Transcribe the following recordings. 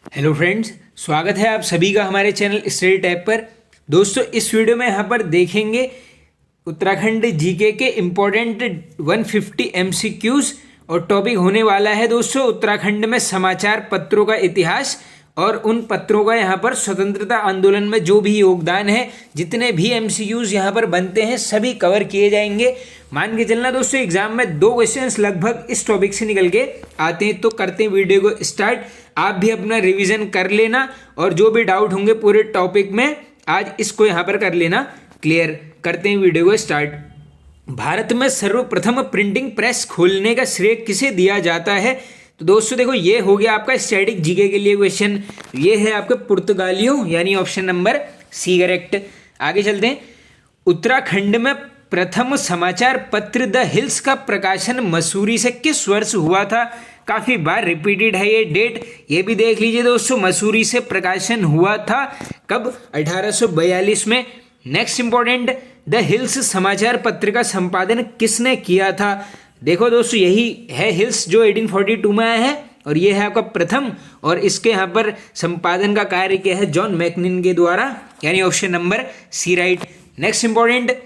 Hello friends, स्वागत है आप सभी का हमारे चैनल स्टडी टैब पर। दोस्तों, इस वीडियो में यहाँ पर देखेंगे उत्तराखंड जीके के इम्पोर्टेंट 150 एमसीक्यूज और टॉपिक होने वाला है दोस्तों उत्तराखंड में समाचार पत्रों का इतिहास और उन पत्रों का यहाँ पर स्वतंत्रता आंदोलन में जो भी योगदान है, जितने भी एमसीक्यूज यहाँ पर बनते हैं सभी कवर किए जाएंगे। मान के चलना दोस्तों, एग्जाम में 2 क्वेश्चंस लगभग इस टॉपिक से निकल के आते हैं। तो करते हैं वीडियो को स्टार्ट। आप भी अपना रिवीजन कर लेना और जो भी डाउट होंगे पूरे टॉपिक में आज इसको यहाँ पर कर लेना क्लियर। करते हैं वीडियो को स्टार्ट। भारत में सर्वप्रथम प्रिंटिंग प्रेस खोलने का श्रेय किसे दिया जाता है? तो दोस्तों देखो, ये हो गया आपका स्टैटिक जीके के लिए क्वेश्चन। ये है आपके पुर्तगालियों, यानी ऑप्शन नंबर सी करेक्ट। आगे चलते हैं। उत्तराखंड में प्रथम समाचार पत्र द हिल्स का प्रकाशन मसूरी से किस वर्ष हुआ था? काफ़ी बार रिपीटेड है ये डेट, ये भी देख लीजिए दोस्तों। मसूरी से प्रकाशन हुआ था कब? 1842 में। नेक्स्ट इंपॉर्टेंट, द हिल्स समाचार पत्र का संपादन किसने किया था? देखो दोस्तों, यही है हिल्स जो 1842 में आया है और ये है आपका प्रथम, और इसके यहाँ पर संपादन का कार्य किया है जॉन मैकिनन के द्वारा, यानी option number C right. Next important,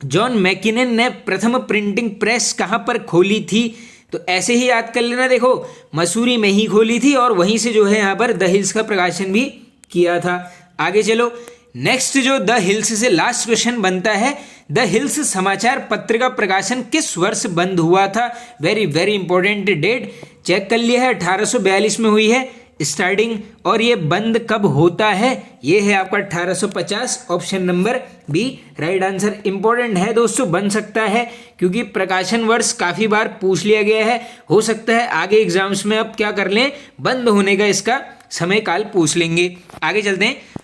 John Mackinnon ने प्रथम प्रिंटिंग प्रेस कहाँ पर खोली थी? तो ऐसे ही याद कर लेना। देखो, मसूरी में ही खोली थी और वहीं से जो है यहाँ पर द हिल्स का प्रकाशन भी किया था। आगे चलो। नेक्स्ट जो द हिल्स से लास्ट क्वेश्चन बनता है, द हिल्स समाचार पत्र का प्रकाशन किस वर्ष बंद हुआ था? Very very important date check कर लिया है। 1842 में हुई है स्टार्टिंग, और ये बंद कब होता है? ये है आपका 1850, option number B right answer. Important है दोस्तों, बन सकता है क्योंकि प्रकाशन वर्ष काफ़ी बार पूछ लिया गया है। हो सकता है आगे एग्जाम्स में अब क्या कर लें, बंद होने का इसका समय काल पूछ लेंगे। आगे चलते हैं।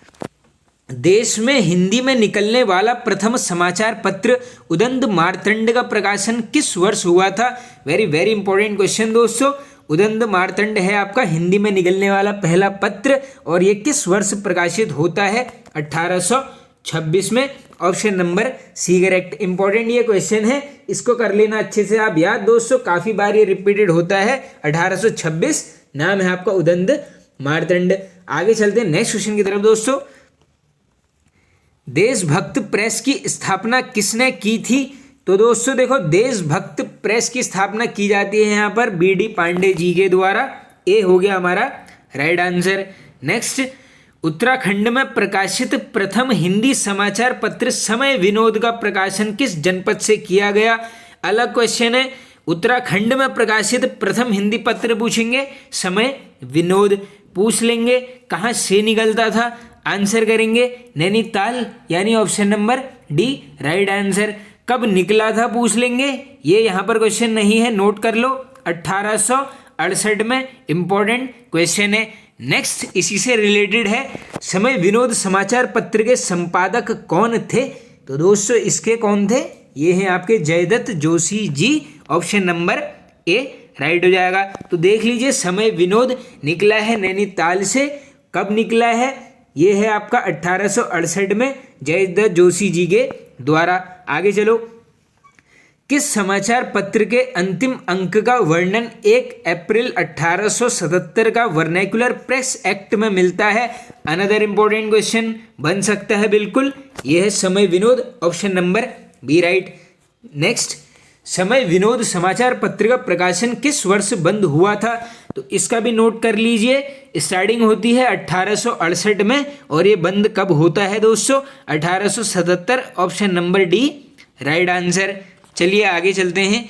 देश में हिंदी में निकलने वाला प्रथम समाचार पत्र उदंत मार्तंड का प्रकाशन किस वर्ष हुआ था? वेरी वेरी इंपॉर्टेंट क्वेश्चन दोस्तों। उदंत मार्तंड है आपका हिंदी में निकलने वाला पहला पत्र, और ये किस वर्ष प्रकाशित होता है? 1826 में, option number C correct. Important ये क्वेश्चन है, इसको कर लेना अच्छे से आप याद दोस्तों, काफ़ी बार ये रिपीटेड होता है। 1826 नाम है आपका उदंत मार्तंड। आगे चलते हैं नेक्स्ट क्वेश्चन की तरफ दोस्तों। देशभक्त प्रेस की स्थापना किसने की थी? तो दोस्तों देखो, देशभक्त प्रेस की स्थापना की जाती है यहाँ पर बीडी पांडे जी के द्वारा। ए हो गया हमारा राइट आंसर। नेक्स्ट, उत्तराखंड में प्रकाशित प्रथम हिंदी समाचार पत्र समय विनोद का प्रकाशन किस जनपद से किया गया? अलग क्वेश्चन है। उत्तराखंड में प्रकाशित प्रथम हिंदी पत्र पूछेंगे, समय विनोद पूछ लेंगे, कहाँ से निकलता था? आंसर करेंगे नैनीताल, यानी option number D right answer. कब निकला था पूछ लेंगे, ये यहाँ पर क्वेश्चन नहीं है, नोट कर लो। 1868 में, इंपॉर्टेंट क्वेश्चन है। नेक्स्ट इसी से रिलेटेड है, समय विनोद समाचार पत्र के संपादक कौन थे? तो दोस्तों इसके कौन थे? ये हैं आपके Jaydatt Joshi ji, option number A right हो जाएगा। तो देख लीजिए, समय विनोद निकला है नैनीताल से। कब निकला है? ये है आपका 1868 में जयदत्त जोशी जी के द्वारा। आगे चलो। किस समाचार पत्र के अंतिम अंक का वर्णन 1 अप्रैल 1877 का वर्नैकुलर प्रेस एक्ट में मिलता है? अनदर इंपॉर्टेंट क्वेश्चन बन सकता है बिल्कुल। यह है Samay Vinod, option number B right. Next, Samay Vinod समाचार पत्र का प्रकाशन किस वर्ष बंद हुआ था? तो इसका भी नोट कर लीजिए। स्टार्टिंग होती है 1868 में और ये बंद कब होता है दोस्तों? 1877, option number D right answer. चलिए आगे चलते हैं।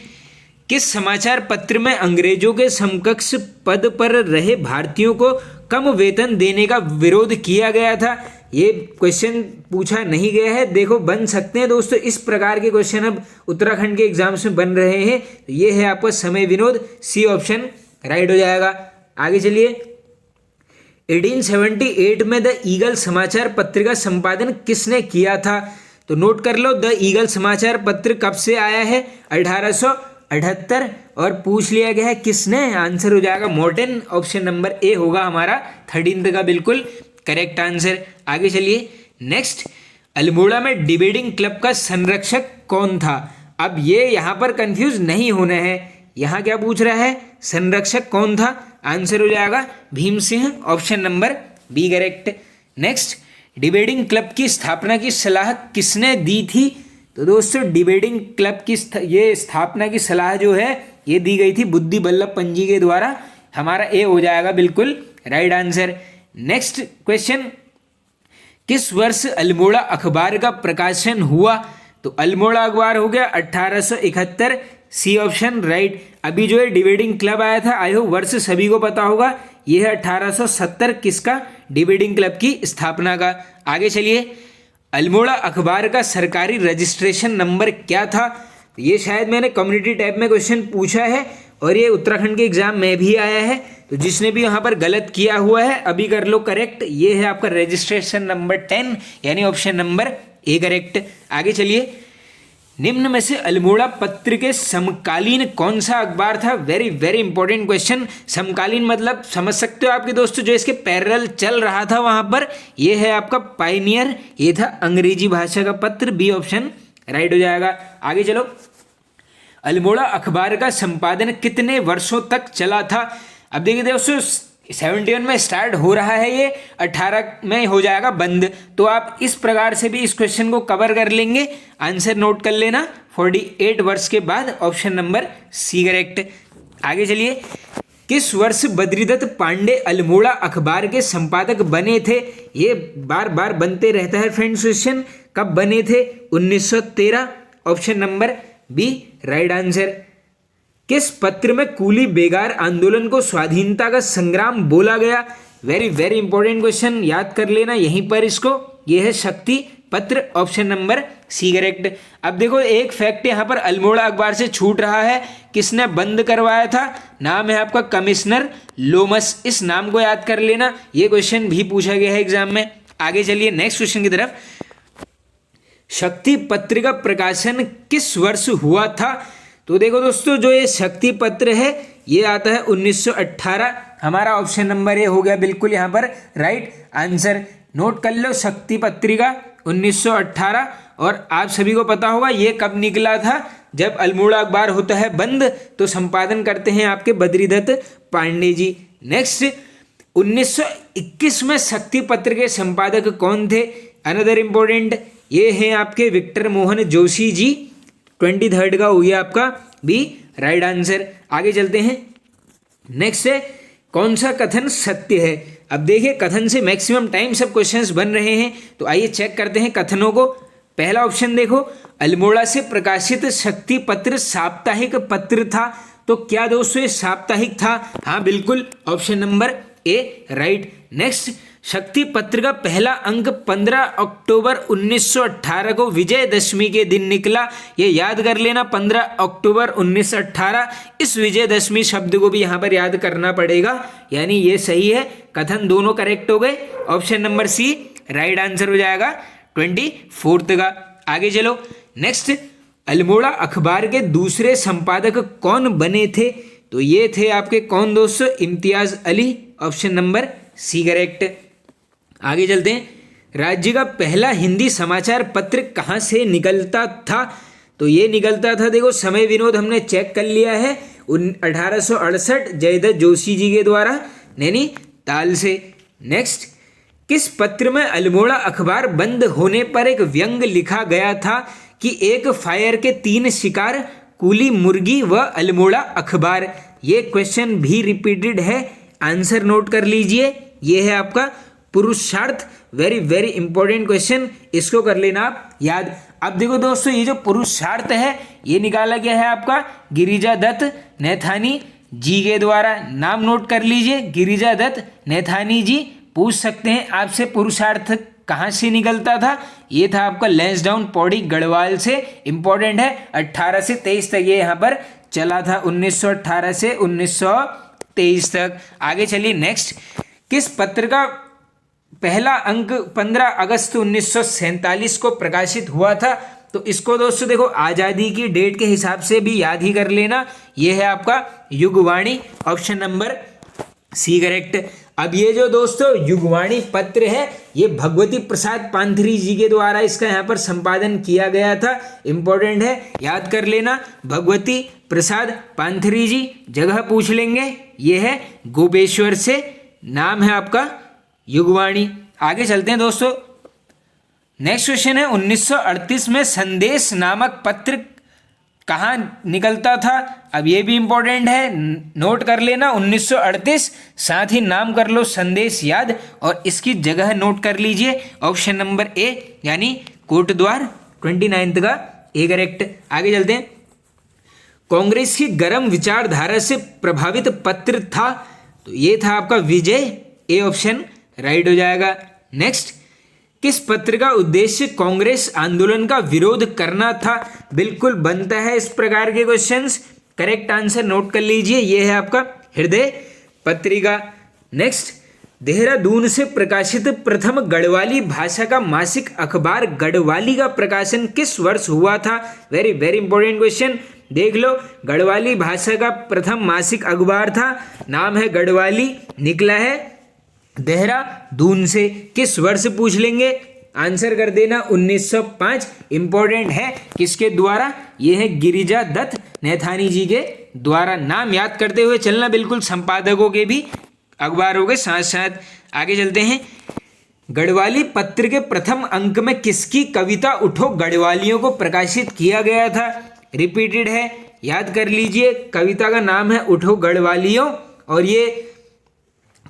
किस समाचार पत्र में अंग्रेजों के समकक्ष पद पर रहे भारतीयों को कम वेतन देने का विरोध किया गया था? ये क्वेश्चन पूछा नहीं गया है। देखो, बन सकते हैं दोस्तों, इस प्रकार के क्वेश्चन अब उत्तराखंड के एग्जाम्स में बन रहे हैं। तो ये है आपका समय विनोद, सी ऑप्शन राइट हो जाएगा। आगे चलिए। 1878 में द ईगल समाचार पत्र का संपादन किसने किया था? तो नोट कर लो, द ईगल समाचार पत्र कब से आया है? 1878, और पूछ लिया गया है किसने? आंसर हो जाएगा मॉर्टन, ऑप्शन नंबर ए होगा हमारा 13 का बिल्कुल करेक्ट आंसर। आगे चलिए। नेक्स्ट, अल्मोड़ा में डिबेटिंग क्लब का संरक्षक कौन था? अब ये यहाँ पर कंफ्यूज नहीं होना है। यहाँ क्या पूछ रहा है? संरक्षक कौन था? आंसर हो जाएगा Bhim Singh, option number B correct. Next, debating club की स्थापना की सलाह किसने दी थी? तो दोस्तों डिबेटिंग क्लब की ये स्थापना की सलाह जो है ये दी गई थी बुद्धि बल्लभ पंत जी के द्वारा। हमारा ए हो जाएगा बिल्कुल राइट आंसर। नेक्स्ट क्वेश्चन, किस वर्ष अल्मोड़ा अखबार का प्रकाशन हुआ? तो अल्मोड़ा अखबार हो गया 1871, सी ऑप्शन राइट। अभी जो है डिबेटिंग क्लब आया था, आई होप वर्ष सभी को पता होगा, यह है 1870 किसका? डिबेटिंग क्लब की स्थापना का। आगे चलिए, अल्मोड़ा अखबार का सरकारी रजिस्ट्रेशन नंबर क्या था? ये शायद मैंने कम्युनिटी टैब में क्वेश्चन पूछा है और ये उत्तराखंड के एग्जाम में भी आया है, तो जिसने भी यहाँ पर गलत किया हुआ है अभी कर लो करेक्ट। ये है आपका रजिस्ट्रेशन नंबर 10 यानी ऑप्शन नंबर ए करेक्ट। आगे चलिए, निम्न में से अल्मोड़ा पत्र के समकालीन कौन सा अखबार था? Very very important question. समकालीन मतलब समझ सकते हो आपके दोस्तों, जो इसके पैरेलल चल रहा था वहां पर, ये है आपका पायनियर, ये था अंग्रेजी भाषा का पत्र, बी ऑप्शन राइट हो जाएगा। आगे चलो, अल्मोड़ा अखबार का संपादन कितने वर्षों तक चला था? अब देखिए दोस्तों 71 में स्टार्ट हो रहा है, ये 18 में हो जाएगा बंद, तो आप इस प्रकार से भी इस क्वेश्चन को कवर कर लेंगे। आंसर नोट कर लेना, 48 वर्ष के बाद, ऑप्शन नंबर सी करेक्ट। आगे चलिए, किस वर्ष बद्रीदत्त पांडे अल्मोड़ा अखबार के संपादक बने थे? ये बार बार बनते रहता है फ्रेंड्स क्वेश्चन, कब बने थे? 1913, option number B right answer. किस पत्र में कूली बेगार आंदोलन को स्वाधीनता का संग्राम बोला गया? वेरी वेरी इंपॉर्टेंट क्वेश्चन, याद कर लेना यहीं पर इसको, यह है शक्ति पत्र, ऑप्शन नंबर सी करेक्ट। अब देखो एक फैक्ट यहाँ पर अल्मोड़ा अखबार से छूट रहा है, किसने बंद करवाया था? नाम है आपका कमिश्नर लोमस, इस नाम को याद कर लेना, ये क्वेश्चन भी पूछा गया है एग्जाम में। आगे चलिए नेक्स्ट क्वेश्चन की तरफ, शक्ति पत्र का प्रकाशन किस वर्ष हुआ था? तो देखो दोस्तों जो ये शक्ति पत्र है ये आता है 1918, हमारा ऑप्शन नंबर ए हो गया बिल्कुल यहाँ पर राइट आंसर। नोट कर लो शक्ति पत्रिका 1918, और आप सभी को पता होगा ये कब निकला था? जब अल्मोड़ा अखबार होता है बंद तो संपादन करते हैं आपके बद्रीदत्त पांडे जी। नेक्स्ट, 1921 में शक्ति पत्र के संपादक कौन थे? अनदर इंपॉर्टेंट, ये हैं आपके विक्टर मोहन जोशी जी, 23 का हो गया आपका बी राइट आंसर। आगे चलते हैं, नेक्स्ट है कौन सा कथन सत्य है? अब देखिए कथन से मैक्सिमम टाइम सब क्वेश्चंस बन रहे हैं, तो आइए चेक करते हैं कथनों को। पहला ऑप्शन देखो, अल्मोड़ा से प्रकाशित शक्ति पत्र साप्ताहिक पत्र था, तो क्या दोस्तों ये साप्ताहिक था? हाँ बिल्कुल, option number A right. Next, शक्ति पत्र का पहला अंक 15 अक्टूबर 1918 को विजयदशमी के दिन निकला, ये याद कर लेना 15 अक्टूबर 1918, इस विजयदशमी शब्द को भी यहाँ पर याद करना पड़ेगा, यानी ये सही है, कथन दोनों करेक्ट हो गए, option number C right answer हो जाएगा 24 का। आगे चलो नेक्स्ट, अल्मोड़ा अखबार के दूसरे संपादक कौन बने थे? तो ये थे आपके कौन दोस्तों? Imtiaz Ali, option number C correct. आगे चलते हैं, राज्य का पहला हिंदी समाचार पत्र कहाँ से निकलता था? तो ये निकलता था, देखो समय विनोद हमने चेक कर लिया है, 1868 जयदत्त जोशी जी के द्वारा नैनीताल से। नेक्स्ट, किस पत्र में अल्मोड़ा अखबार बंद होने पर एक व्यंग लिखा गया था कि एक फायर के 3 शिकार, कूली मुर्गी व अल्मोड़ा अखबार? ये क्वेश्चन भी रिपीटेड है, आंसर नोट कर लीजिए, ये है आपका पुरुषार्थ, वेरी वेरी इंपॉर्टेंट क्वेश्चन, इसको कर लेना आप याद। अब देखो दोस्तों ये जो पुरुषार्थ है ये निकाला गया है आपका गिरिजा दत्त नैथानी जी के द्वारा, नाम नोट कर लीजिए गिरिजा दत्त नैथानी जी। पूछ सकते हैं आपसे पुरुषार्थ कहाँ से निकलता था? ये था आपका लैंसडाउन पौड़ी गढ़वाल से, इंपॉर्टेंट है, 18 से 23 तक ये यहाँ पर चला था, 1918 से 1923 तक। आगे चलिए नेक्स्ट, किस पत्र का पहला अंक 15 अगस्त 1947 को प्रकाशित हुआ था? तो इसको दोस्तों देखो आज़ादी की डेट के हिसाब से भी याद ही कर लेना, ये है आपका Yugvani, option number C correct. अब ये जो दोस्तों युगवाणी पत्र है ये भगवती प्रसाद पांथरी जी के द्वारा इसका यहाँ पर संपादन किया गया था, इंपॉर्टेंट है, याद कर लेना, भगवती प्रसाद पांथरी जी, जगह पूछ लेंगे। ये है गोपेश्वर से, नाम है आपका युगवाणी। आगे चलते हैं दोस्तों, नेक्स्ट क्वेश्चन है 1938 में संदेश नामक पत्र कहाँ निकलता था। अब ये भी इंपॉर्टेंट है, नोट कर लेना 1938, साथ ही नाम कर लो संदेश याद, और इसकी जगह नोट कर लीजिए ऑप्शन नंबर ए यानी कोटद्वार, 29 का ए करेक्ट। आगे चलते हैं, कांग्रेस की गर्म विचारधारा से प्रभावित पत्र था, तो ये था आपका विजय, ए ऑप्शन राइट हो जाएगा। नेक्स्ट, किस पत्र का उद्देश्य कांग्रेस आंदोलन का विरोध करना था। बिल्कुल बनता है इस प्रकार के क्वेश्चंस, करेक्ट आंसर नोट कर लीजिए, ये है आपका हृदय पत्रिका। नेक्स्ट, देहरादून से प्रकाशित प्रथम गढ़वाली भाषा का मासिक अखबार गढ़वाली का प्रकाशन किस वर्ष हुआ था। वेरी वेरी इंपॉर्टेंट क्वेश्चन, देख लो, गढ़वाली भाषा का प्रथम मासिक अखबार था, नाम है गढ़वाली, निकला है देहरादून से। किस वर्ष पूछ लेंगे, आंसर कर देना 1905। इंपॉर्टेंट है किसके द्वारा, ये है गिरिजा दत्त नैथानी जी के द्वारा। नाम याद करते हुए चलना, बिल्कुल संपादकों के भी अखबारों के साथ साथ। आगे चलते हैं, गढ़वाली पत्र के प्रथम अंक में किसकी कविता उठो गढ़वालियों को प्रकाशित किया गया था। रिपीटेड है, याद कर लीजिए, कविता का नाम है उठो गढ़वालियों, और ये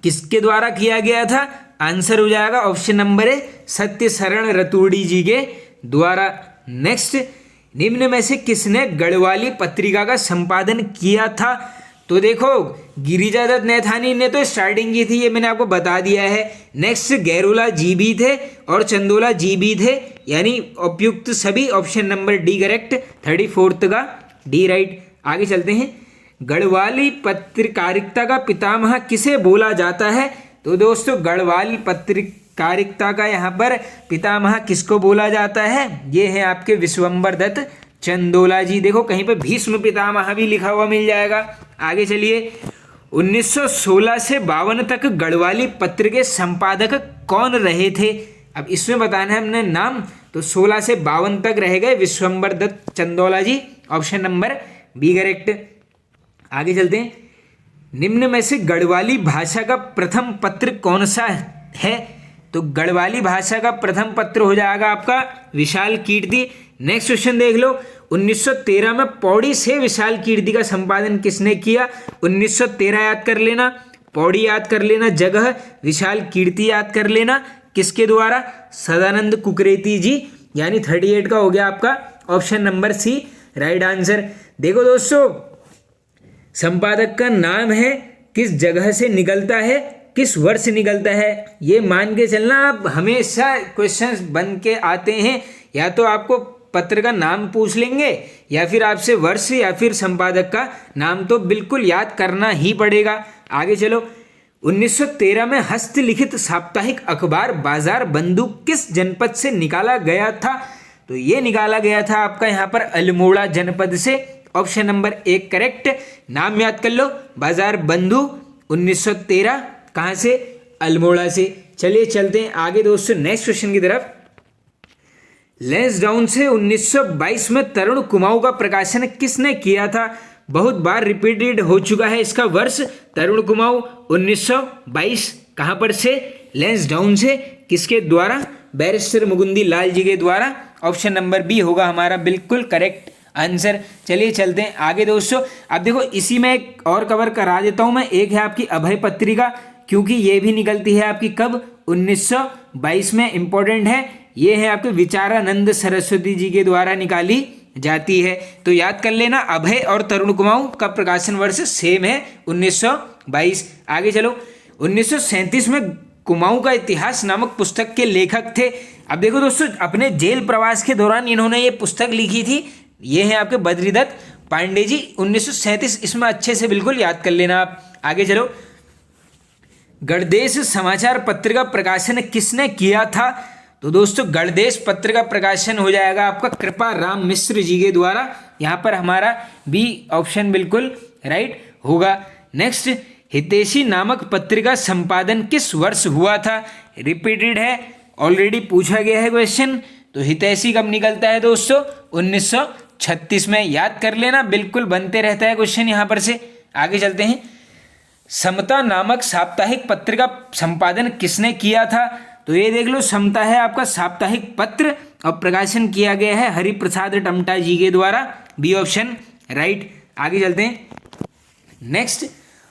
किसके द्वारा किया गया था, आंसर हो जाएगा ऑप्शन नंबर ए सत्य शरण रतूड़ी जी के द्वारा। नेक्स्ट, निम्न में से किसने गढ़वाली पत्रिका का संपादन किया था। तो देखो, गिरिजा दत्त नैथानी ने तो स्टार्टिंग की थी, ये मैंने आपको बता दिया है। नेक्स्ट, गैरोला जी भी थे और चंदोला जी भी थे, यानी उपयुक्त सभी, ऑप्शन नंबर डी करेक्ट, 34 का डी राइट। आगे चलते हैं, गढ़वाली पत्रकारिता का पितामह किसे बोला जाता है। तो दोस्तों, गढ़वाली पत्रकारिता का यहाँ पर पितामह किसको बोला जाता है, ये है आपके विश्वंबर दत्त चंदोला जी। देखो कहीं पे भीष्म पितामह भी लिखा हुआ मिल जाएगा। आगे चलिए, 1916 से 52 तक गढ़वाली पत्र के संपादक कौन रहे थे। अब इसमें बताना है हमने नाम, तो 16 से 52 तक रह गए विश्वंबर दत्त चंदोला जी, ऑप्शन नंबर बी करेक्ट। आगे चलते हैं, निम्न में से गढ़वाली भाषा का प्रथम पत्र कौन सा है। तो गढ़वाली भाषा का प्रथम पत्र हो जाएगा आपका विशाल कीर्ति। नेक्स्ट क्वेश्चन देख लो, 1913 में पौड़ी से विशाल कीर्ति का संपादन किसने किया। 1913 याद कर लेना, पौड़ी याद कर लेना जगह, विशाल कीर्ति याद कर लेना, किसके द्वारा, सदानंद कुकरेती जी, यानी 38 का हो गया आपका option number C right answer. देखो दोस्तों, संपादक का नाम है, किस जगह से निकलता है, किस वर्ष निकलता है, ये मान के चलना। आप हमेशा क्वेश्चंस बन के आते हैं, या तो आपको पत्र का नाम पूछ लेंगे, या फिर आपसे वर्ष या फिर संपादक का नाम तो बिल्कुल याद करना ही पड़ेगा। आगे चलो, 1913 में हस्तलिखित साप्ताहिक अखबार बाजार बंधु किस जनपद से निकाला गया था। तो ये निकाला गया था आपका यहाँ पर अल्मोड़ा जनपद से, ऑप्शन नंबर एक करेक्ट। नाम याद कर लो, बाजार बंधु 1913, कहाँ से, अल्मोड़ा से। चलिए चलते हैं आगे दोस्तों नेक्स्ट क्वेश्चन की तरफ। लैंसडाउन से 1922 में तरुण कुमाऊं का प्रकाशन किसने किया था। बहुत बार रिपीटेड हो चुका है इसका वर्ष, तरुण कुमाऊं 1922, कहाँ पर से, लैंसडाउन से, किसके द्वारा, बैरिस्टर मुकुंदी लाल जी के द्वारा, ऑप्शन नंबर बी होगा हमारा बिल्कुल करेक्ट आंसर। चलिए चलते हैं आगे दोस्तों। अब देखो, इसी में एक और कवर करा देता हूं मैं, एक है आपकी अभय पत्रिका, क्योंकि ये भी निकलती है आपकी कब, 1922 में, इंपॉर्टेंट है। ये है आपके विचारानंद सरस्वती जी के द्वारा निकाली जाती है, तो याद कर लेना, अभय और तरुण कुमाऊं का प्रकाशन वर्ष सेम है 1922। आगे चलो, 1937 में कुमाऊं का इतिहास नामक पुस्तक के लेखक थे। अब देखो दोस्तों, अपने जेल प्रवास के दौरान इन्होंने ये पुस्तक लिखी थी, ये है आपके बद्रीदत्त पांडे जी, 1937, इसमें अच्छे से बिल्कुल याद कर लेना आप। आगे चलो, गणदेश समाचार पत्र का प्रकाशन किसने किया था। तो दोस्तों, गणदेश पत्र का प्रकाशन हो जाएगा आपका कृपा राम मिश्र जी के द्वारा, यहाँ पर हमारा बी ऑप्शन बिल्कुल राइट होगा। नेक्स्ट, हितैषी नामक पत्र का संपादन किस वर्ष हुआ था। रिपीटेड है, ऑलरेडी पूछा गया है क्वेश्चन। तो हितैषी कब निकलता है दोस्तों, 1936 में, याद कर लेना, बिल्कुल बनते रहता है क्वेश्चन यहाँ पर से। आगे चलते हैं, समता नामक साप्ताहिक पत्र का संपादन किसने किया था? तो ये देख लो, समता है आपका साप्ताहिक पत्र और प्रकाशन किया गया है हरिप्रसाद टमटा जी के द्वारा। B option right. आगे चलते हैं। नेक्स्ट,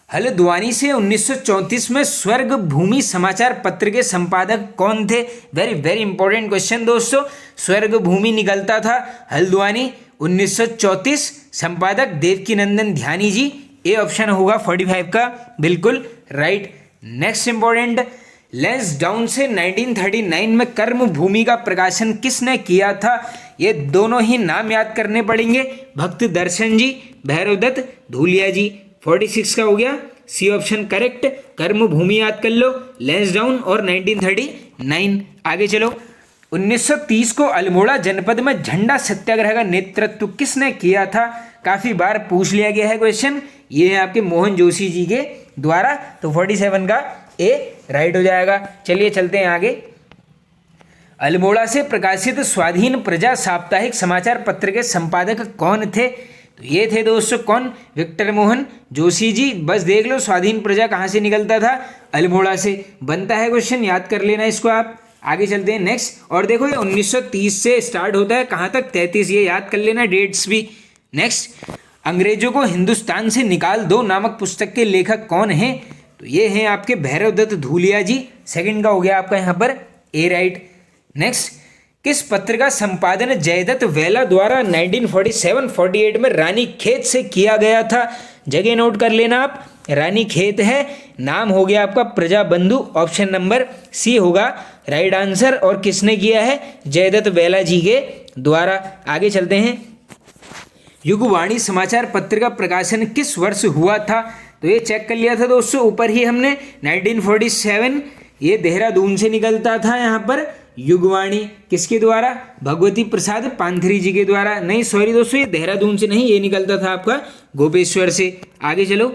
हल्द्वानी से 1934 में स्वर्ग भूमि समाचार पत्र के संपादक कौन थे? वेरी वेरी इंपॉर्टेंट क्वेश्चन दोस्तों। स्वर्ग भूमि निकलता था हल्द्वानी 1934, संपादक देवकीनंदन ध्यानी जी। ए ऑप्शन होगा 45 का बिल्कुल राइट। नेक्स्ट इंपॉर्टेंट, लैंसडाउन से 1939 में कर्म भूमि का प्रकाशन किसने किया था? ये दोनों ही नाम याद करने पड़ेंगे, भक्त दर्शन जी, भैरवदत्त धूलिया जी। 46 का हो गया सी ऑप्शन करेक्ट। कर्म भूमि याद कर लो, लैंसडाउन और 1939। आगे चलो। 1930 को अल्मोड़ा जनपद में झंडा सत्याग्रह का नेतृत्व किसने किया था? काफी बार पूछ लिया गया है क्वेश्चन। ये है आपके मोहन जोशी जी के द्वारा। तो 47 का ए राइट हो जाएगा। चलिए चलते हैं आगे। अल्मोड़ा से प्रकाशित स्वाधीन प्रजा साप्ताहिक समाचार पत्र के संपादक कौन थे? तो ये थे दोस्तों कौन? विक्टर मोहन जोशी जी। बस देख लो, स्वाधीन प्रजा कहाँ से निकलता था? अल्मोड़ा से। बनता है क्वेश्चन, याद कर लेना इसको आप। आगे चलते हैं नेक्स्ट। और देखो ये 1930 से स्टार्ट होता है, कहाँ तक? 33। ये याद कर लेना डेट्स भी। नेक्स्ट, अंग्रेजों को हिंदुस्तान से निकाल दो नामक पुस्तक के लेखक कौन हैं? तो ये हैं आपके भैरवदत्त धूलिया जी। सेकंड का हो गया आपका यहाँ पर ए राइट। नेक्स्ट, किस पत्र का संपादन जयदत्त वेला द्वारा 1947-48 में रानी खेत से किया गया था? जगह नोट कर लेना आप, रानी खेत है, नाम हो गया आपका प्रजा बंधु। ऑप्शन नंबर सी होगा राइट आंसर। और किसने किया है? जयदत्त वेला जी के द्वारा। आगे चलते हैं। युगवाणी समाचार पत्र का प्रकाशन किस वर्ष हुआ था? तो ये चेक कर लिया था दोस्तों ऊपर ही हमने, 1947। ये देहरादून से निकलता था यहाँ पर युगवाणी। किसके द्वारा? भगवती प्रसाद पांथरी जी के द्वारा। नहीं सॉरी दोस्तों, ये देहरादून से नहीं, ये निकलता था आपका गोपेश्वर से। आगे चलो।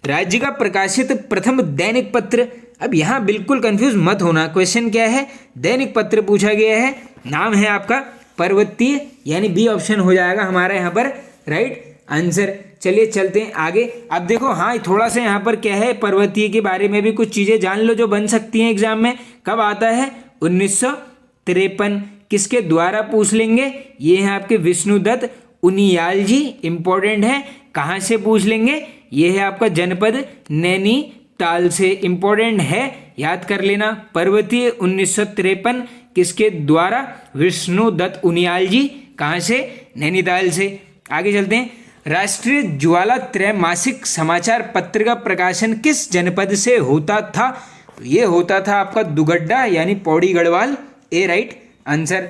राज्य का प्रकाशित प्रथम दैनिक पत्र। अब यहाँ बिल्कुल कंफ्यूज मत होना, क्वेश्चन क्या है? दैनिक पत्र पूछा गया है। नाम है आपका पर्वतीय, यानी बी ऑप्शन हो जाएगा हमारा यहाँ पर राइट आंसर। चलिए चलते हैं आगे। अब देखो हाँ, थोड़ा सा यहाँ पर क्या है, पर्वतीय के बारे में भी कुछ चीज़ें जान लो जो बन सकती हैं एग्जाम में। कब आता है? 1953। किसके द्वारा पूछ लेंगे? ये है आपके विष्णुदत्त उनियाल जी, इंपॉर्टेंट है। कहाँ से पूछ लेंगे? ये है आपका जनपद नैनीताल से, इंपॉर्टेंट है, याद कर लेना। पर्वतीय 1953 किसके द्वारा? विष्णुदत्त उनियाल जी। कहाँ से? नैनीताल से। आगे चलते हैं। राष्ट्रीय ज्वाला त्रैमासिक समाचार पत्र का प्रकाशन किस जनपद से होता था? तो ये होता था आपका दुगड्डा, यानी पौड़ी गढ़वाल। ए राइट आंसर।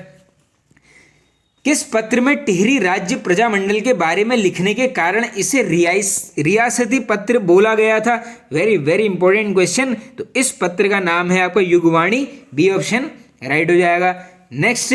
किस पत्र में टिहरी राज्य प्रजामंडल के बारे में लिखने के कारण इसे रियासती पत्र बोला गया था? Very very important question. तो इस पत्र का नाम है आपका युगवाणी। बी ऑप्शन राइट हो जाएगा। नेक्स्ट,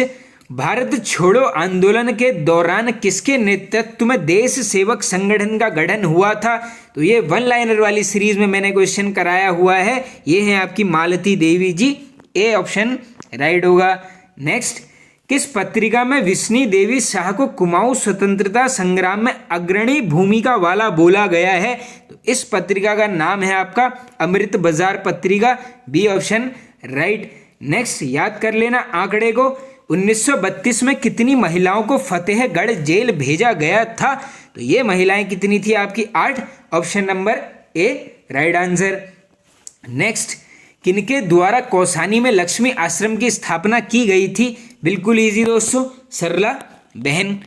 भारत छोड़ो आंदोलन के दौरान किसके नेतृत्व में देश सेवक संगठन का गठन हुआ था? तो ये वन लाइनर वाली सीरीज में मैंने क्वेश्चन कराया हुआ है। ये है आपकी मालती देवी जी। ए ऑप्शन राइट होगा। नेक्स्ट, किस पत्रिका में विष्णु देवी शाह को कुमाऊं स्वतंत्रता संग्राम में अग्रणी भूमिका वाला बोला गया है? तो इस पत्रिका का नाम है आपका अमृत बाजार पत्रिका। B option right. नेक्स्ट, याद कर लेना आंकड़े को। 1932 में कितनी महिलाओं को फतेहगढ़ जेल भेजा गया था? तो ये महिलाएं कितनी थी आपकी? 8। Option number A right answer. Next, किनके द्वारा कौसानी में लक्ष्मी आश्रम की स्थापना की गई थी? बिल्कुल इजी दोस्तों, सरला बहन।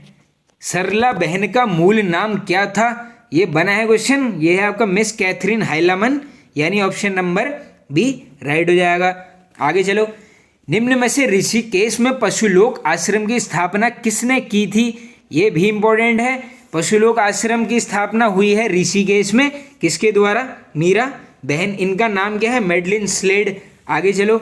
सरला बहन का मूल नाम क्या था? ये बना है क्वेश्चन। ये है आपका मिस कैथरीन हाइलामन, यानी ऑप्शन नंबर बी राइट हो जाएगा। आगे चलो। निम्न में से ऋषिकेश में पशुलोक आश्रम की स्थापना किसने की थी? ये भी इंपॉर्टेंट है। पशुलोक आश्रम की स्थापना हुई है ऋषिकेश में। किसके द्वारा? मीरा बहन। इनका नाम क्या है? Madeline Slade. आगे चलो।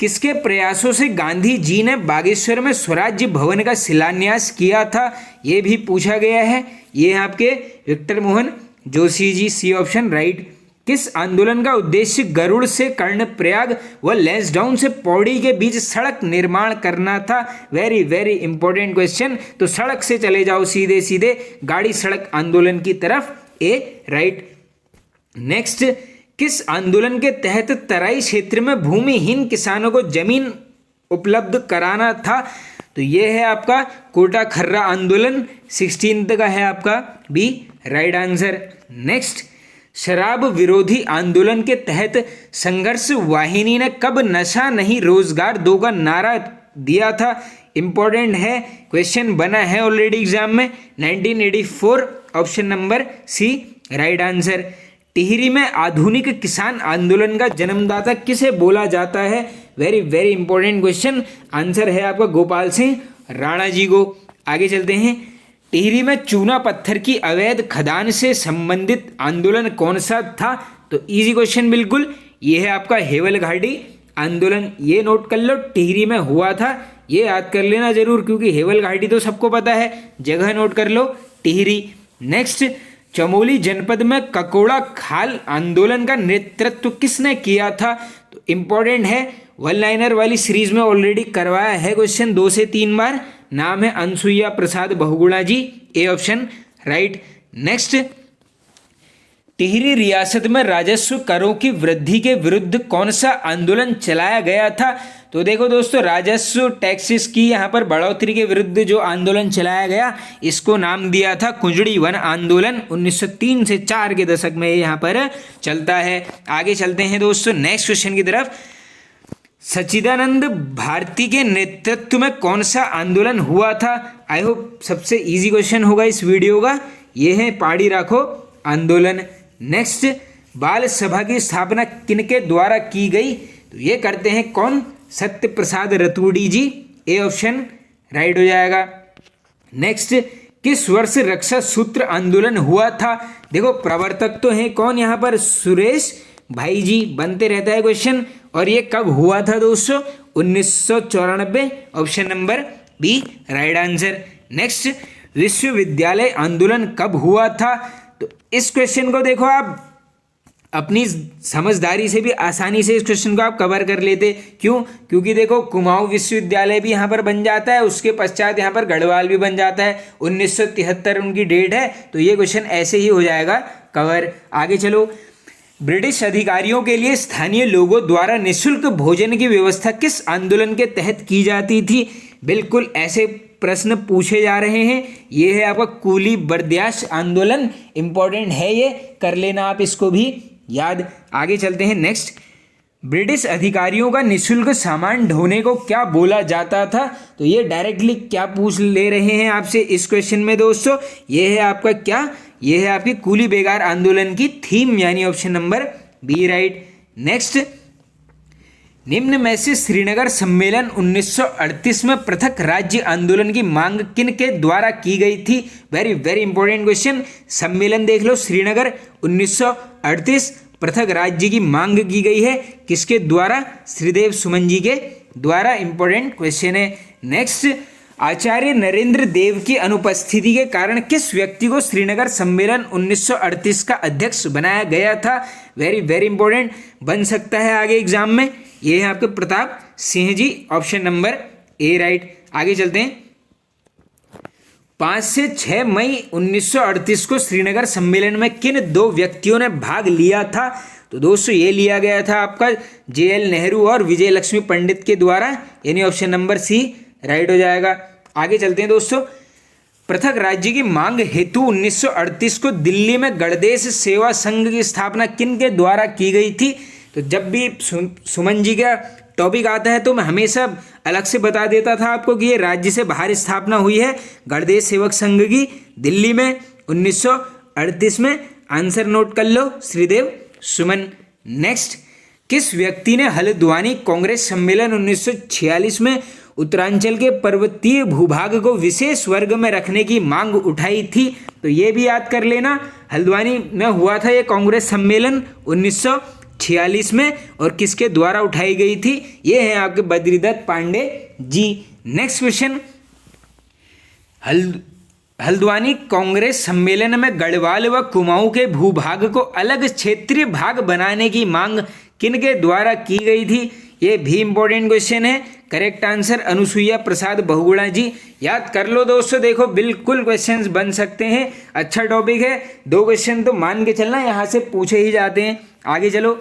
किसके प्रयासों से गांधी जी ने बागेश्वर में स्वराज्य भवन का शिलान्यास किया था? ये भी पूछा गया है। ये आपके Victor Mohan Joshi ji. C option right. किस आंदोलन का उद्देश्य गरुड़ से कर्णप्रयाग व लैंसडाउन से पौड़ी के बीच सड़क निर्माण करना था? Very very important question. तो सड़क से चले जाओ सीधे सीधे, गाड़ी सड़क आंदोलन की तरफ। ए राइट। नेक्स्ट, किस आंदोलन के तहत तराई क्षेत्र में भूमिहीन किसानों को जमीन उपलब्ध कराना था? तो ये है आपका कोटा खर्रा आंदोलन, 16 का है आपका बी राइट आंसर। नेक्स्ट, शराब विरोधी आंदोलन के तहत संघर्ष वाहिनी ने कब नशा नहीं रोजगार दो का नारा दिया था? इंपॉर्टेंट है, क्वेश्चन बना है ऑलरेडी एग्जाम में, 1984, option number C right answer. Tehri में आधुनिक किसान आंदोलन का जन्मदाता किसे बोला जाता है? Very very important question, answer है आपका गोपाल सिंह राणा जी को। आगे चलते हैं, टिहरी में चूना पत्थर की अवैध खदान से संबंधित आंदोलन कौन सा था? तो इजी क्वेश्चन बिल्कुल, ये है आपका हेवल घाटी आंदोलन, ये नोट कर लो, टिहरी में हुआ था, ये याद कर लेना जरूर, क्योंकि हेवल घाटी तो सबको पता है, जगह नोट कर लो टिहरी। नेक्स्ट, चमोली जनपद में ककोड़ा खाल आंदोलन का नेतृत्व किसने किया था? तो इंपॉर्टेंट है, वन लाइनर वाली सीरीज में ऑलरेडी करवाया है क्वेश्चन 2 से 3 बार, नाम है Anasuya Prasad Bahuguna ji, A option right. Next, Tehri रियासत में राजस्व करों की वृद्धि के विरुद्ध कौन सा आंदोलन चलाया गया था? तो देखो दोस्तों, राजस्व टैक्सेस की यहाँ पर बढ़ोतरी के विरुद्ध जो आंदोलन चलाया गया, इसको नाम दिया था कुंजड़ी वन आंदोलन, 1903 से 4 के दशक में यहाँ पर चलता है। आगे चलते हैं दोस्तों नेक्स्ट क्वेश्चन की तरफ। सच्चिदानंद भारती के नेतृत्व में कौन सा आंदोलन हुआ था? आई होप सबसे इजी क्वेश्चन होगा इस वीडियो का, ये है पहाड़ी राखो आंदोलन। नेक्स्ट, बाल सभा की स्थापना किनके द्वारा की गई? तो ये करते हैं कौन? सत्य प्रसाद रतूड़ी जी, ए ऑप्शन राइट हो जाएगा। नेक्स्ट, किस वर्ष रक्षा सूत्र आंदोलन हुआ था? देखो प्रवर्तक तो हैं कौन यहाँ पर? सुरेश भाई जी, बनते रहता है क्वेश्चन, और ये कब हुआ था दोस्तों? 1994, option number B right answer. Next, विश्वविद्यालय आंदोलन कब हुआ था? तो इस क्वेश्चन को देखो आप अपनी समझदारी से भी आसानी से इस क्वेश्चन को आप कवर कर लेते। क्यों? क्योंकि देखो कुमाऊं विश्वविद्यालय भी यहाँ पर बन जाता है, उसके पश्चात यहाँ पर गढ़वाल भी बन जाता है, 1973 उनकी डेट है, तो ये क्वेश्चन ऐसे ही हो जाएगा कवर। आगे चलो, ब्रिटिश अधिकारियों के लिए स्थानीय लोगों द्वारा निःशुल्क भोजन की व्यवस्था किस आंदोलन के तहत की जाती थी? बिल्कुल ऐसे प्रश्न पूछे जा रहे हैं, ये है आपका कूली बर्दाश्त आंदोलन, इंपॉर्टेंट है, ये कर लेना आप इसको भी याद। आगे चलते हैं नेक्स्ट, ब्रिटिश अधिकारियों का निःशुल्क सामान ढोने को क्या बोला जाता था? तो ये डायरेक्टली क्या पूछ ले रहे हैं आपसे इस क्वेश्चन में दोस्तों, ये है आपका क्या? ये है आपकी कूली बेगार आंदोलन की थीम, यानी option number B right. Next, निम्न में से श्रीनगर सम्मेलन 1938 में पृथक राज्य आंदोलन की मांग किन के द्वारा की गई थी? वेरी वेरी इंपॉर्टेंट क्वेश्चन, सम्मेलन देख लो, श्रीनगर 1938 पृथक राज्य की मांग की गई है, किसके द्वारा? श्रीदेव सुमन जी के द्वारा, इंपॉर्टेंट क्वेश्चन है। नेक्स्ट, आचार्य नरेंद्र देव की अनुपस्थिति के कारण किस व्यक्ति को श्रीनगर सम्मेलन 1938 का अध्यक्ष बनाया गया था? वेरी वेरी इंपॉर्टेंट, बन सकता है आगे एग्जाम में, ये है आपके Pratap Singh ji, option number A right. आगे चलते हैं, 5 से 6 मई 1938 को श्रीनगर सम्मेलन में किन 2 व्यक्तियों ने भाग लिया था? तो दोस्तों ये लिया गया था आपका JL नेहरू और विजय लक्ष्मी पंडित के द्वारा, यानी ऑप्शन नंबर सी राइट हो जाएगा। आगे चलते हैं दोस्तों, पृथक राज्य की मांग हेतु 1938 को दिल्ली में गणदेश सेवा संघ की स्थापना किन के द्वारा की गई थी? तो जब भी सुमन जी का टॉपिक आता है तो मैं हमेशा अलग से बता देता था आपको कि ये राज्य से बाहर स्थापना हुई है गणदेश सेवक संघ की दिल्ली में 1938 में। आंसर नोट कर लो, श्रीदेव सुमन। नेक्स्ट, किस व्यक्ति ने हल्द्वानी कांग्रेस सम्मेलन 1946 में उत्तरांचल के पर्वतीय भूभाग को विशेष वर्ग में रखने की मांग उठाई थी? तो ये भी याद कर लेना, हल्द्वानी में हुआ था ये कांग्रेस सम्मेलन 1946 में, और किसके द्वारा उठाई गई थी? ये है आपके बद्रीदत्त पांडे जी। नेक्स्ट क्वेश्चन, हल्द्वानी कांग्रेस सम्मेलन में गढ़वाल व कुमाऊं के भूभाग को अलग क्षेत्रीय भाग बनाने की मांग किनके द्वारा की गई थी? ये भी इंपॉर्टेंट क्वेश्चन है, करेक्ट आंसर अनुसुईया प्रसाद बहुगुणा जी। याद कर लो दोस्तों, देखो बिल्कुल क्वेश्चंस बन सकते हैं, अच्छा टॉपिक है। 2 क्वेश्चन तो मान के चलना यहाँ से पूछे ही जाते हैं। आगे चलो,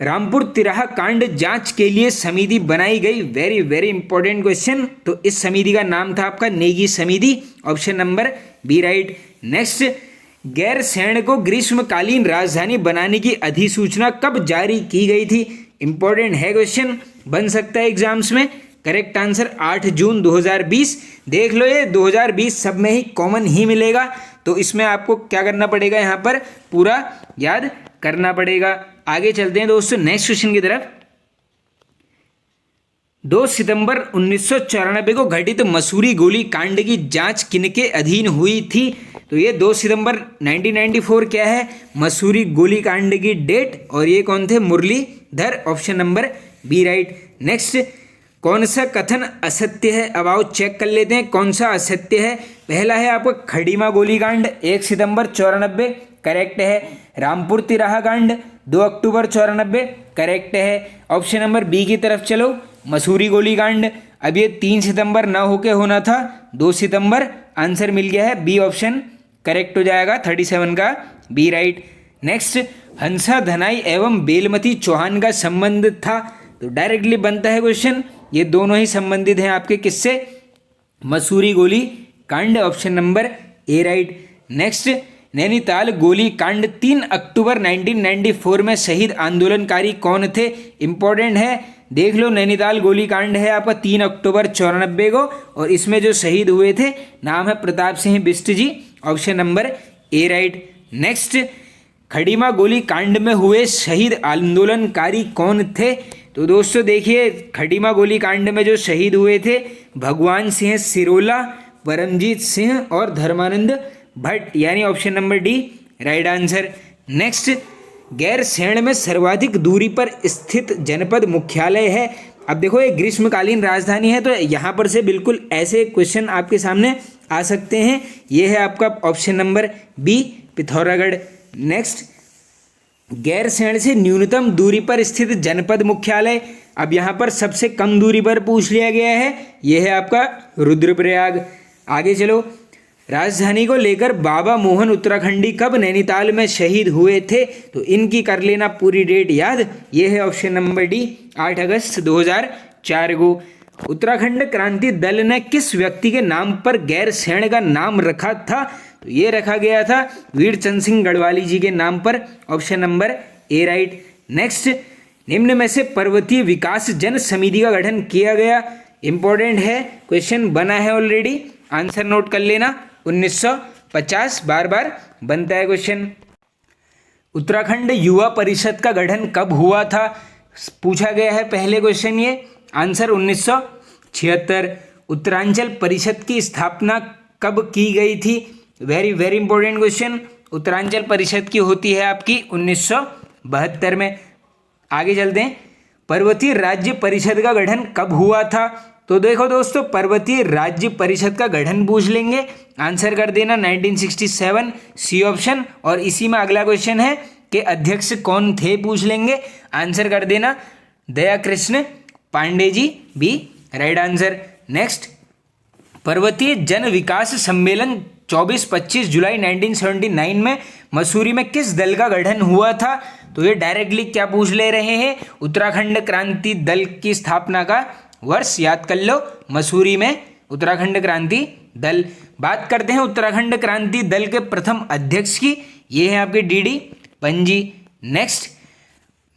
रामपुर तिराहा कांड जांच के लिए समिति बनाई गई, वेरी वेरी इंपॉर्टेंट क्वेश्चन। तो इस समिति का नाम था आपका नेगी समिति, option number B right. Next, Gairsain को ग्रीष्मकालीन राजधानी बनाने की अधिसूचना कब जारी की गई थी? इंपॉर्टेंट है क्वेश्चन, बन सकता है एग्जाम्स में। करेक्ट आंसर 8 जून 2020। देख लो, ये 2020 सब में ही कॉमन ही मिलेगा, तो इसमें आपको क्या करना पड़ेगा, यहाँ पर पूरा याद करना पड़ेगा। आगे चलते हैं दोस्तों नेक्स्ट क्वेश्चन की तरफ। 2 सितंबर 1994 को घटित मसूरी गोली कांड की जांच किनके अधीन हुई थी? तो ये 2 सितंबर 1994 क्या है, मसूरी गोली कांड की डेट, और ये कौन थे, Muralidhar, option number B right. Next, कौन सा कथन असत्य है? अब आओ चेक कर लेते हैं कौन सा असत्य है। पहला है आपका खड़ीमा गोलीकांड 1 सितंबर 94, करेक्ट है। रामपुर तिराहा कांड 2 अक्टूबर 94, करेक्ट है। ऑप्शन नंबर बी की तरफ चलो, मसूरी गोलीकांड, अब ये 3 सितंबर ना होके होना था, 2 सितंबर, आंसर मिल गया है बी ऑप्शन, करेक्ट हो जाएगा 37 का बी राइट। नेक्स्ट, हंसा धनाई एवं बेलमती चौहान का संबंध था? तो डायरेक्टली बनता है क्वेश्चन, ये दोनों ही संबंधित हैं आपके किससे, मसूरी गोली कांड, option number A right. Next, Nainital गोली कांड 3 अक्टूबर 1994 में शहीद आंदोलनकारी कौन थे? इंपॉर्टेंट है, देख लो, नैनीताल गोली कांड है आपका 3 अक्टूबर 94 को, और इसमें जो शहीद हुए थे नाम है Pratap Singh Bisht ji, option number A right. Next, Khatima गोली कांड में हुए शहीद आंदोलनकारी कौन थे? तो दोस्तों देखिए, खड़ीमा गोली कांड में जो शहीद हुए थे भगवान सिंह सिरोला, परमजीत सिंह और धर्मानंद भट्ट, यानी option number D right answer. Next, Gairsain में सर्वाधिक दूरी पर स्थित जनपद मुख्यालय है? अब देखो, ये ग्रीष्मकालीन राजधानी है, तो यहाँ पर से बिल्कुल ऐसे क्वेश्चन आपके सामने आ सकते हैं। ये है आपका option number B Pithoragarh. Next, Gairsain से न्यूनतम दूरी पर स्थित जनपद मुख्यालय, अब यहाँ पर सबसे कम दूरी पर पूछ लिया गया है, यह है आपका रुद्रप्रयाग। आगे चलो, राजधानी को लेकर बाबा मोहन उत्तराखंडी कब नैनीताल में शहीद हुए थे? तो इनकी कर लेना पूरी डेट याद, ये है ऑप्शन नंबर डी 8 अगस्त 2004 को। उत्तराखंड क्रांति दल ने किस व्यक्ति के नाम पर गैरसैंण का नाम रखा था? तो ये रखा गया था वीर चंद सिंह गढ़वाली जी के नाम पर, option number A right. Next, निम्न में से पर्वतीय विकास जन समिति का गठन किया गया? इंपॉर्टेंट है, क्वेश्चन बना है ऑलरेडी, आंसर नोट कर लेना, 1950, बार बार बनता है क्वेश्चन। उत्तराखंड युवा परिषद का गठन कब हुआ था? पूछा गया है पहले क्वेश्चन ये, आंसर 1976। उत्तरांचल परिषद की स्थापना कब की गई थी? Very very important question, Uttaranchal परिषद की होती है आपकी 1972 में। आगे चलते हैं, पर्वतीय राज्य परिषद का गठन कब हुआ था? तो देखो दोस्तों, पर्वतीय राज्य परिषद का गठन पूछ लेंगे, आंसर कर देना 1967 सी ऑप्शन, और इसी में अगला क्वेश्चन है कि अध्यक्ष कौन थे पूछ लेंगे, आंसर कर देना दया Krishna Pandey ji, B right answer. Next, पर्वतीय जन विकास सम्मेलन 24-25 जुलाई 1979 में मसूरी में किस दल का गठन हुआ था? तो ये डायरेक्टली क्या पूछ ले रहे हैं, उत्तराखंड क्रांति दल की स्थापना का वर्ष याद कर लो, मसूरी में उत्तराखंड क्रांति दल। बात करते हैं उत्तराखंड क्रांति दल के प्रथम अध्यक्ष की, ये है आपके डीडी पंजी। नेक्स्ट,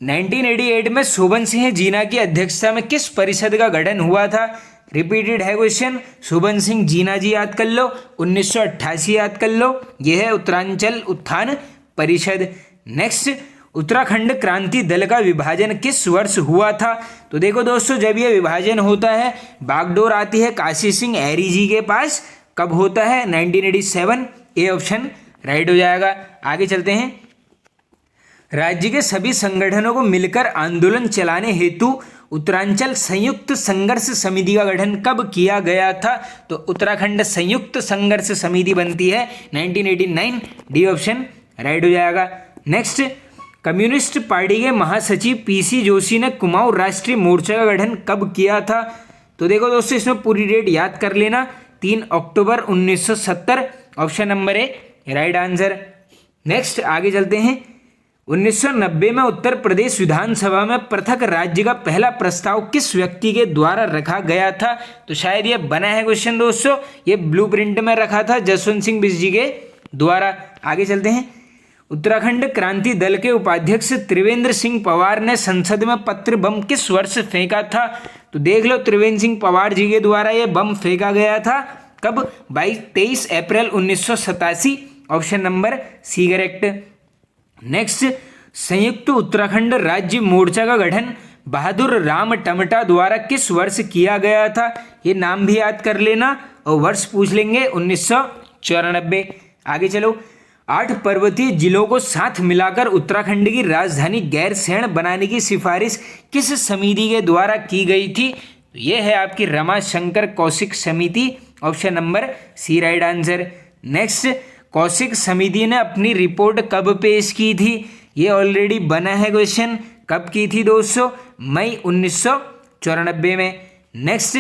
1988 में शोभन सिंह जीना की अध्यक्षता में किस परिषद का गठन हुआ था? रिपीटेड है क्वेश्चन, शोभन सिंह जीना जी याद कर लो, 1988 याद कर लो, यह है उत्तरांचल उत्थान परिषद। नेक्स्ट, उत्तराखंड क्रांति दल का विभाजन किस वर्ष हुआ था? तो देखो दोस्तों, जब यह विभाजन होता है, बागडोर आती है काशी सिंह ऐरी जी के पास, कब होता है? 1987, ए ऑप्शन राइट हो जाएगा। आगे चलते हैं, राज्य के सभी संगठनों को मिलकर आंदोलन चलाने हेतु उत्तरांचल संयुक्त संघर्ष समिति का गठन कब किया गया था? तो उत्तराखंड संयुक्त संघर्ष समिति बनती है 1989, डी ऑप्शन राइट हो जाएगा। नेक्स्ट, कम्युनिस्ट पार्टी के महासचिव पीसी जोशी ने कुमाऊं राष्ट्रीय मोर्चा का गठन कब किया था? तो देखो दोस्तों इसमें पूरी डेट याद कर लेना, 3 अक्टूबर 1970, option number A right answer. Next आगे चलते हैं। 1990 में उत्तर प्रदेश विधानसभा में पृथक राज्य का पहला प्रस्ताव किस व्यक्ति के द्वारा रखा गया था? तो शायद ये बना है क्वेश्चन दोस्तों, ये ब्लूप्रिंट में रखा था जसवंत सिंह बिष्ट जी के द्वारा। आगे चलते हैं। उत्तराखंड क्रांति दल के उपाध्यक्ष त्रिवेंद्र सिंह पवार ने संसद में पत्र बम किस वर्ष फेंका था? तो देख लो, त्रिवेंद्र सिंह पवार जी के द्वारा ये बम फेंका गया था कब? 23 अप्रैल 1987, option number C correct. Next, संयुक्त उत्तराखंड राज्य मोर्चा का गठन बहादुर राम टमटा द्वारा किस वर्ष किया गया था? ये नाम भी याद कर लेना और वर्ष पूछ लेंगे, 1994। आगे चलो। 8 पर्वतीय जिलों को साथ मिलाकर उत्तराखंड की राजधानी गैरसैंण बनाने की सिफारिश किस समिति के द्वारा की गई थी? तो ये है आपकी रमाशंकर कौशिक समिति, option number C right answer. Next, Kaushik समिति ने अपनी रिपोर्ट कब पेश की थी? ये ऑलरेडी बना है क्वेश्चन, कब की थी दोस्तों? मई 1994 में। नेक्स्ट,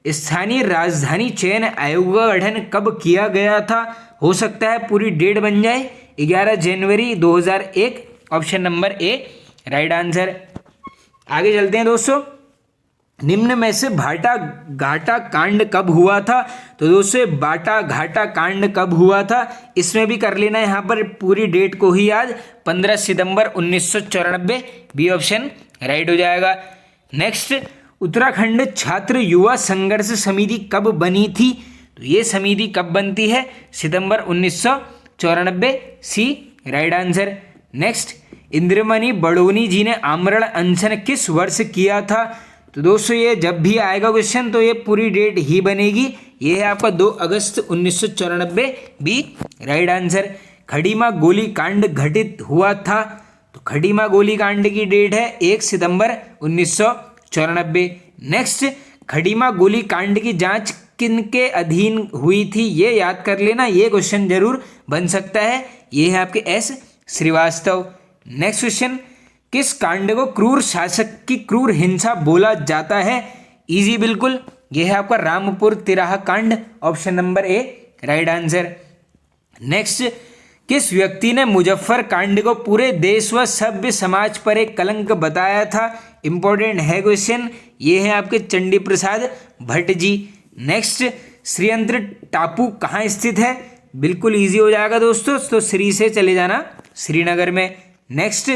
स्थानीय राजधानी चयन आयोग का गठन कब किया गया था? हो सकता है पूरी डेट बन जाए, 11 जनवरी 2001, option number A right answer. आगे चलते हैं दोस्तों। निम्न में से भाटा घाटा कांड कब हुआ था? तो दोस्तों बाटा घाटा कांड कब हुआ था? इसमें भी कर लेना यहाँ पर पूरी डेट को ही याद, 15 सितंबर 1994, बी ऑप्शन राइट हो जाएगा। नेक्स्ट, उत्तराखंड छात्र युवा संघर्ष समिति कब बनी थी? तो ये समिति कब बनती है? सितंबर 1994, C right answer. Next, Indramani Badoni ji ने आमरण अनशन किस वर्ष किया था? तो दोस्तों ये जब भी आएगा क्वेश्चन तो ये पूरी डेट ही बनेगी, ये है आपका 2 अगस्त 1994, बी राइट आंसर। खड़ीमा गोली कांड घटित हुआ था? तो खड़ीमा गोली कांड की डेट है 1 सितंबर 1994। नेक्स्ट, खड़ीमा गोली कांड की जांच किनके अधीन हुई थी? ये याद कर लेना, ये क्वेश्चन जरूर बन सकता है, ये है आपके एस श्रीवास्तव। नेक्स्ट क्वेश्चन, किस कांड को क्रूर शासक की क्रूर हिंसा बोला जाता है? इजी बिल्कुल, यह है आपका रामपुर तिराहा कांड, option number A right answer. Next, किस व्यक्ति ने मुजफ्फर कांड को पूरे देश व सभ्य समाज पर एक कलंक बताया था? इंपॉर्टेंट है क्वेश्चन, ये है आपके चंडी प्रसाद भट्ट जी। नेक्स्ट, श्रीयंत्र टापू कहाँ स्थित है? बिल्कुल इजी हो जाएगा दोस्तों, तो श्री से चले जाना, श्रीनगर में। नेक्स्ट,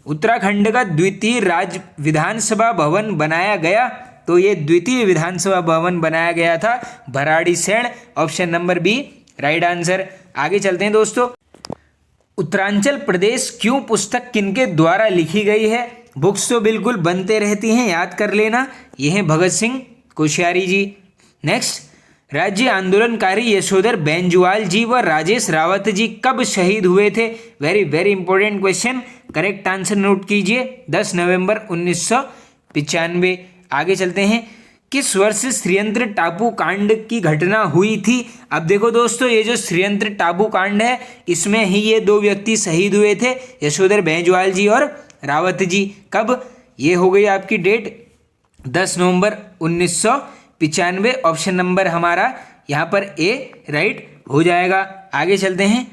उत्तराखंड का द्वितीय राज्य विधानसभा भवन बनाया गया? तो ये द्वितीय विधानसभा भवन बनाया गया था Bharadisain, option number B right answer. आगे चलते हैं दोस्तों। उत्तरांचल प्रदेश क्यों पुस्तक किनके द्वारा लिखी गई है? बुक्स तो बिल्कुल बनते रहती हैं, याद कर लेना, ये हैं भगत सिंह कोश्यारी जी। नेक्स्ट, राज्य आंदोलनकारी यशोधर बेंजुआल जी व राजेश रावत जी कब शहीद हुए थे? Very very important question, correct answer note कीजिए, 10 नवंबर 1995। आगे चलते हैं। किस वर्ष श्रीयंत्र टापू कांड की घटना हुई थी? अब देखो दोस्तों, ये जो श्रीयंत्र टापू कांड है इसमें ही ये 2 व्यक्ति शहीद हुए थे, यशोधर बेंजुआल जी और रावत जी। कब? ये हो गई आपकी डेट 10 नवंबर 1995, ऑप्शन नंबर हमारा यहाँ पर ए राइट हो जाएगा। आगे चलते हैं।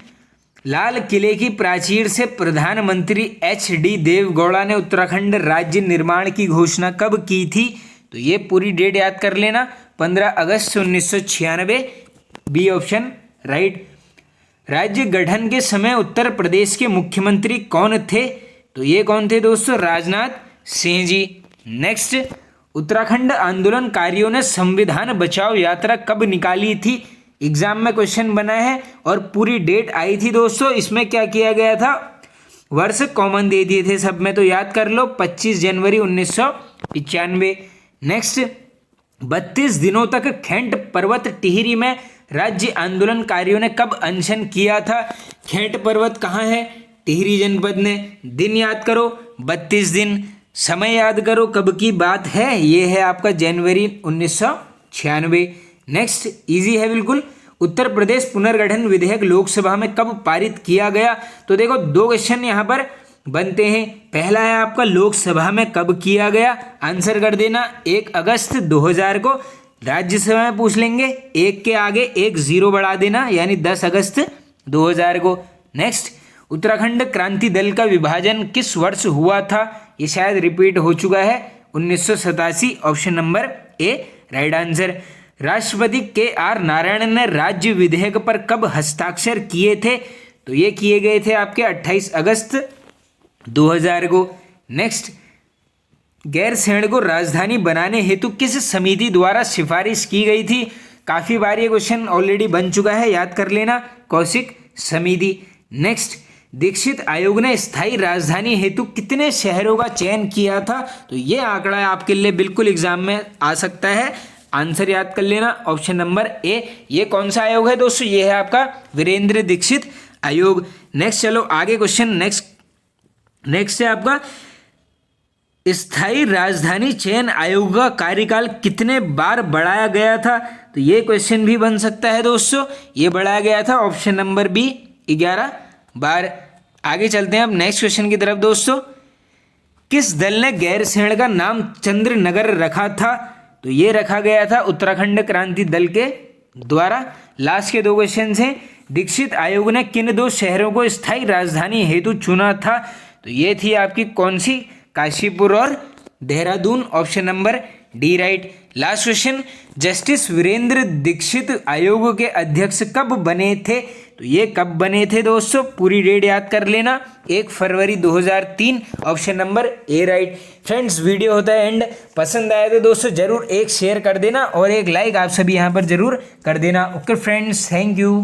लाल किले की प्राचीर से प्रधानमंत्री HD देवगौड़ा ने उत्तराखंड राज्य निर्माण की घोषणा कब की थी? तो ये पूरी डेट याद कर लेना, 15 अगस्त 1996, बी ऑप्शन राइट। राज्य गठन के समय उत्तर प्रदेश के मुख्यमंत्री कौन थे? तो ये कौन थे दोस्तों? राजनाथ सिंह जी। नेक्स्ट, उत्तराखंड आंदोलनकारियों ने संविधान बचाओ यात्रा कब निकाली थी? एग्जाम में क्वेश्चन बना है और पूरी डेट आई थी दोस्तों। इसमें क्या किया गया था? वर्ष कॉमन दे दिए थे सब में, तो याद कर लो, 25 जनवरी 1995। नेक्स्ट, 32 दिनों तक खेंट पर्वत टिहरी में राज्य आंदोलनकारियों ने कब अनशन किया था? खेंट पर्वत कहाँ है? टिहरी जनपद ने। दिन याद करो, 32 दिन। समय याद करो कब की बात है, ये है आपका जनवरी 1996। नेक्स्ट, इजी है बिल्कुल। उत्तर प्रदेश पुनर्गठन विधेयक लोकसभा में कब पारित किया गया? तो देखो 2 क्वेश्चन यहाँ पर बनते हैं। पहला है आपका लोकसभा में कब किया गया, आंसर कर देना 1 अगस्त 2000 को। राज्यसभा में पूछ लेंगे, 1 के आगे 1 0 बढ़ा देना यानी 10 अगस्त 2000 को। नेक्स्ट, उत्तराखंड क्रांति दल का विभाजन किस वर्ष हुआ था, ये शायद रिपीट हो चुका है, 1987, option number A right answer. राष्ट्रपति KR नारायण ने राज्य विधेयक पर कब हस्ताक्षर किए थे, तो ये किए गए थे आपके 28 अगस्त 2000 को। नेक्स्ट, गैरसैंण को राजधानी बनाने हेतु किस समिति द्वारा सिफारिश की गई थी, काफ़ी बार ये क्वेश्चन ऑलरेडी बन चुका है, याद कर लेना, कौशिक समिति। नेक्स्ट, दीक्षित आयोग ने स्थायी राजधानी हेतु कितने शहरों का चयन किया था, तो ये आंकड़ा आपके लिए बिल्कुल एग्जाम में आ सकता है, आंसर याद कर लेना, ऑप्शन नंबर ए। ये कौन सा आयोग है दोस्तों, ये है आपका वीरेंद्र दीक्षित आयोग। नेक्स्ट चलो आगे क्वेश्चन, नेक्स्ट है आपका स्थायी राजधानी चयन आयोग का कार्यकाल कितने बार बढ़ाया गया था, तो ये क्वेश्चन भी बन सकता है दोस्तों, ये बढ़ाया गया था, ऑप्शन नंबर बी 11 बार। आगे चलते हैं अब नेक्स्ट क्वेश्चन की तरफ दोस्तों। किस दल ने गैरसैंण का नाम चंद्रनगर रखा था, तो ये रखा गया था उत्तराखंड क्रांति दल के द्वारा। लास्ट के 2 क्वेश्चन हैं, दीक्षित आयोग ने किन 2 शहरों को स्थायी राजधानी हेतु चुना था, तो ये थी आपकी कौन सी, काशीपुर और Dehradun, option number D right. Last question, justice Virendra Dikshit आयोग के अध्यक्ष कब बने थे, तो ये कब बने थे दोस्तों, पूरी डेट याद कर लेना, 1 फरवरी 2003, option number A right. Friends video होता है एंड, पसंद आए तो दोस्तों जरूर एक शेयर कर देना और एक लाइक आप सभी यहाँ पर जरूर कर देना। Okay friends, thank you.